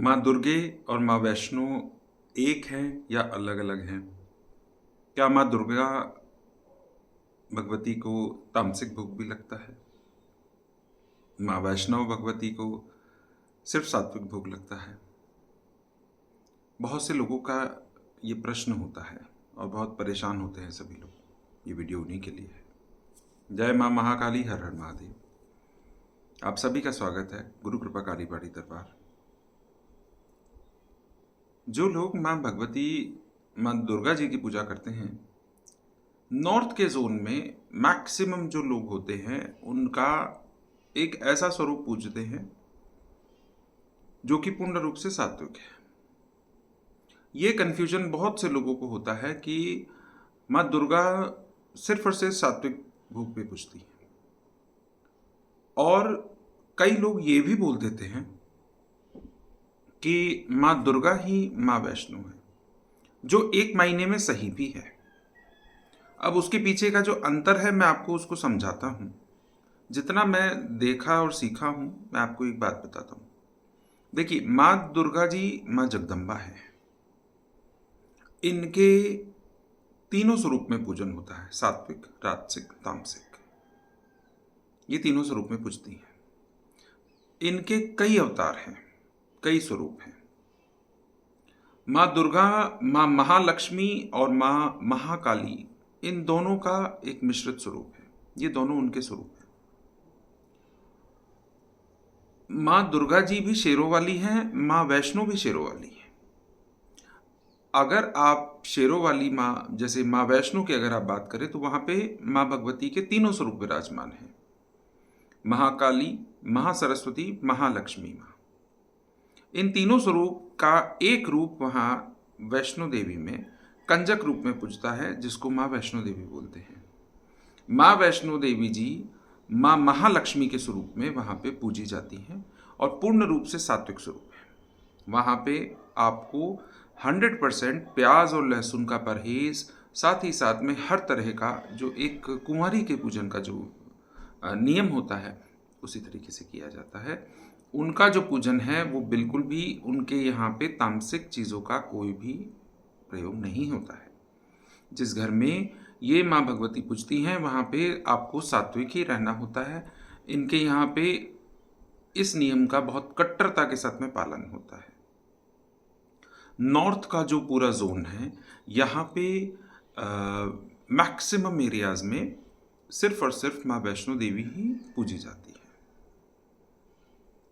माँ दुर्गे और माँ वैष्णो एक हैं या अलग अलग हैं? क्या माँ दुर्गा भगवती को तामसिक भोग भी लगता है? माँ वैष्णव भगवती को सिर्फ सात्विक भोग लगता है? बहुत से लोगों का ये प्रश्न होता है और बहुत परेशान होते हैं सभी लोग। ये वीडियो उन्हीं के लिए है। जय माँ महाकाली, हर हर महादेव। आप सभी का स्वागत है गुरु कृपा काली बाड़ी दरबार। जो लोग माँ भगवती, माँ दुर्गा जी की पूजा करते हैं, नॉर्थ के जोन में मैक्सिमम जो लोग होते हैं उनका एक ऐसा स्वरूप पूजते हैं जो कि पूर्ण रूप से सात्विक है। ये कन्फ्यूजन बहुत से लोगों को होता है कि माँ दुर्गा सिर्फ और सिर्फ सात्विक भोग पे पूजती है, और कई लोग ये भी बोल देते हैं कि माँ दुर्गा ही माँ वैष्णो है, जो एक मायने में सही भी है। अब उसके पीछे का जो अंतर है मैं आपको उसको समझाता हूँ। जितना मैं देखा और सीखा हूँ मैं आपको एक बात बताता हूँ। देखिए, माँ दुर्गा जी माँ जगदम्बा है। इनके तीनों स्वरूप में पूजन होता है, सात्विक, राजसिक, तामसिक। ये तीनों स्वरूप में पूजती हैं। इनके कई अवतार हैं, कई स्वरूप हैं। माँ दुर्गा, माँ महालक्ष्मी और माँ महाकाली, इन दोनों का एक मिश्रित स्वरूप है। ये दोनों उनके स्वरूप हैं। माँ दुर्गा जी भी शेरों वाली हैं, माँ वैष्णो भी शेरों वाली है। अगर आप शेरों वाली माँ, जैसे माँ वैष्णो की अगर आप बात करें, तो वहाँ पे माँ भगवती के तीनों स्वरूप विराजमान हैं। महाकाली, महासरस्वती, महालक्ष्मी माँ। इन तीनों स्वरूप का एक रूप वहाँ वैष्णो देवी में कंजक रूप में पूजता है, जिसको माँ वैष्णो देवी बोलते हैं। माँ वैष्णो देवी जी माँ महालक्ष्मी के स्वरूप में वहाँ पे पूजी जाती हैं और पूर्ण रूप से सात्विक स्वरूप है। वहाँ पे आपको 100% प्याज और लहसुन का परहेज, साथ ही साथ में हर तरह का जो एक कुंवारी के पूजन का जो नियम होता है उसी तरीके से किया जाता है। उनका जो पूजन है वो बिल्कुल भी उनके यहाँ पे तामसिक चीज़ों का कोई भी प्रयोग नहीं होता है। जिस घर में ये माँ भगवती पूजती हैं वहाँ पे आपको सात्विक ही रहना होता है। इनके यहाँ पे इस नियम का बहुत कट्टरता के साथ में पालन होता है। नॉर्थ का जो पूरा जोन है, यहाँ पे मैक्सिमम एरियाज में सिर्फ और सिर्फ माँ वैष्णो देवी ही पूजी जाती है।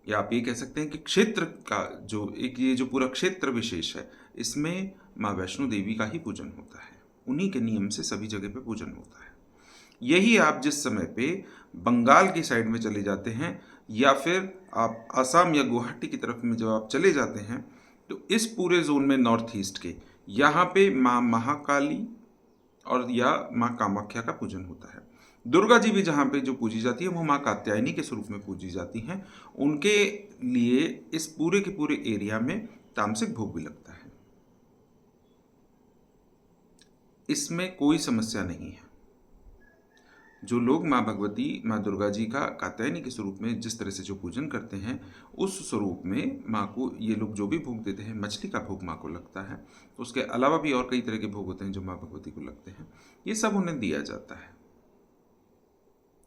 या आप ये कह सकते हैं कि क्षेत्र का जो एक ये जो पूरा क्षेत्र विशेष है, इसमें माँ वैष्णो देवी का ही पूजन होता है। उन्हीं के नियम से सभी जगह पे पूजन होता है। यही आप जिस समय पे बंगाल की साइड में चले जाते हैं या फिर आप आसाम या गुवाहाटी की तरफ में जब आप चले जाते हैं, तो इस पूरे जोन में नॉर्थ ईस्ट के यहाँ पे माँ महाकाली और या माँ कामाख्या का पूजन होता है। दुर्गा जी भी जहाँ पे जो पूजी जाती है वो माँ कात्यायनी के स्वरूप में पूजी जाती हैं। उनके लिए इस पूरे के पूरे एरिया में तामसिक भोग भी लगता है। इसमें कोई समस्या नहीं है। जो लोग माँ भगवती, माँ दुर्गा जी का कात्यायनी के स्वरूप में जिस तरह से जो पूजन करते हैं, उस स्वरूप में माँ को ये लोग जो भी भोग देते हैं, मछली का भोग माँ को लगता है। उसके अलावा भी और कई तरह के भोग होते हैं जो माँ भगवती को लगते हैं, ये सब उन्हें दिया जाता है।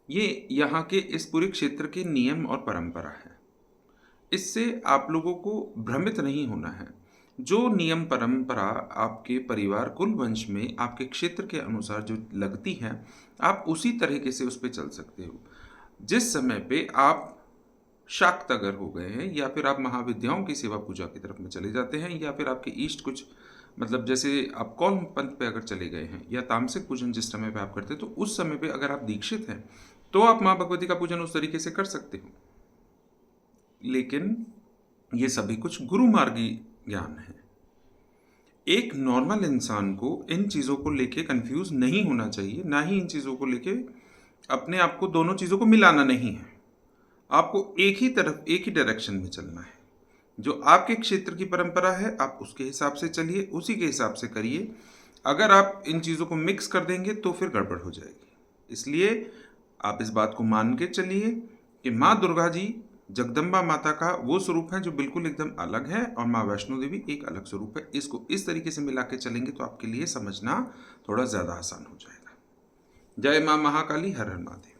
ये यहाँ के इस पूरे क्षेत्र के नियम और परंपरा है। इससे आप लोगों को भ्रमित नहीं होना है। जो नियम परंपरा आपके परिवार कुल वंश में आपके क्षेत्र के अनुसार जो लगती है, आप उसी तरीके से उस पर चल सकते हो। जिस समय पे आप शाक्त अगर हो गए हैं, या फिर आप महाविद्याओं की सेवा पूजा की तरफ में चले जाते हैं, या फिर आपके ईष्ट कुछ मतलब जैसे आप कौल पंथ पे अगर चले गए हैं, या तामसिक पूजन जिस समय पे आप करते हैं, तो उस समय पे अगर आप दीक्षित हैं तो आप माँ भगवती का पूजन उस तरीके से कर सकते हो। लेकिन ये सभी कुछ गुरु मार्गी ज्ञान है। एक नॉर्मल इंसान को इन चीज़ों को लेके कंफ्यूज नहीं होना चाहिए, ना ही इन चीज़ों को लेके अपने आप को दोनों चीज़ों को मिलाना नहीं है। आपको एक ही तरफ, एक ही डायरेक्शन में चलना है। जो आपके क्षेत्र की परंपरा है आप उसके हिसाब से चलिए, उसी के हिसाब से करिए। अगर आप इन चीज़ों को मिक्स कर देंगे तो फिर गड़बड़ हो जाएगी। इसलिए आप इस बात को मान के चलिए कि माँ दुर्गा जी जगदम्बा माता का वो स्वरूप है जो बिल्कुल एकदम अलग है, और माँ वैष्णो देवी एक अलग स्वरूप है। इसको इस तरीके से मिला के चलेंगे तो आपके लिए समझना थोड़ा ज़्यादा आसान हो जाएगा। जय माँ महाकाली, हर हर महादेव।